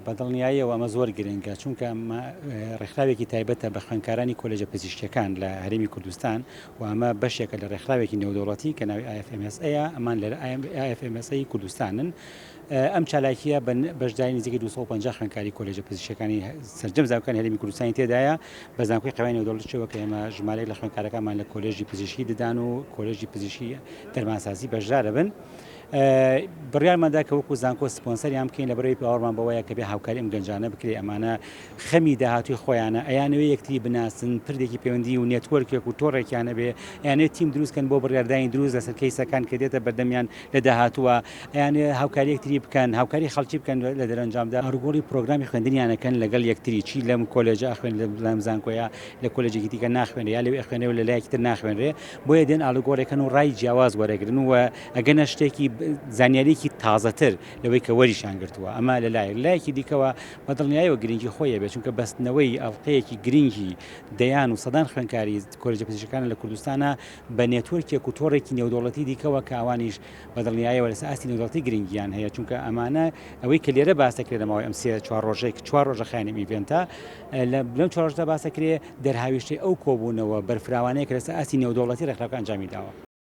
بەدڵنیاییەوە ئەمە زۆر گرنگە چونکە ڕێکخراوێکی تایبەتە بە خوێندکارانی کۆلێجە پزیشکیەکان لە هەرێمی کوردستان و ئەمە بەشێکە لە ڕێکخراوێکی نێودەوڵەتی کە ناوی IFMSA ئەمان لە IFMSA کوردستانن. ئەم چالاکیە بەشداری نزیکەی 250 خوێندکاری کۆلێجە پزیشکیەکانی سەرجەم زانکۆکانی هەرێمی کوردستانی تێدایە بە زانکۆی قەوای نێودەوڵەتیەوە کە ئێمە ژمارەی لە خوێندکارەکانمان لە کۆلێژی پزیشکی ددان و کۆلێژی پزیشکی دەرمانسازی بەشدارە بن. بڕیارماندا کە وەکو زانکۆ سپۆنسەریان بکەین لە بەرەوەی پاوەڕمان بەوەیە کە بێ هاوکاری ئەم گەنجانە بکرێ ئەمانە خەمی داهاتوی خۆیانە ئەیانەوەی یەکتری بناسن پردێکی پەیوەندی و نێتوەرکێک و تۆڕێکیانە بێ ئەیانێت تیم دروستکەن بۆ بڕیاردانی دروست لەسەر کەیسەکان کە دێتە بەردەمیان لە داهاتووە ئەیانێ هاوکاری یەکتری بکەن هاوکاری خەڵکی بکەن لە دەرەنجامدا هەرگۆڕی پرۆگرامی خوێندنیانەکەن لەگەڵ یەکتری چی لەم کۆلێجە ئەخوێن لەم زانکۆیە لە کۆلێجێکی دیکە ناخوێنێ یا لەوێ ئەخوێنێ و لە لایەکتر ناخوێنرێ بۆیە دێن ئاڵوگۆڕێکەکەن و ڕای جیاواز وەرەگرن و ئەگەنە شتێکی زانیاریی تازەتر لەوەی کە وەریشان گرتووە ئەمە لایەکی دیکەوە بەدڵنیاییەوە گرنگی خۆیە بێت چونکە بەستنەوەی ئەڵقەیەکی گرنگی دەیان و سەدان خوێندکاری کۆلێجە پزیشکیەکان لە کوردستانە بە نێتوەرکێک و تۆڕێکی نێودەوڵەتی دیکەوە کە ئەوانیش بەدڵنیاییەوە لەسەر ئاستی نێودەوڵەتی گرنگیان هەیە چونکە ئەمانە ئەوەی کە لێرە باسەکرێت لەماوەی ئەم 3-4 ڕۆژێک 4 ڕۆژە خایەنە ئیڤێنتە لەم 4 ڕۆژدا باسەکرێ دەرهاویشتەی ئەو کۆبوونەوە بەرفراوانەیە کە لەسەر ئاستی نێودەوڵەتی ڕێکخراوەکان ئەنجامی داوە.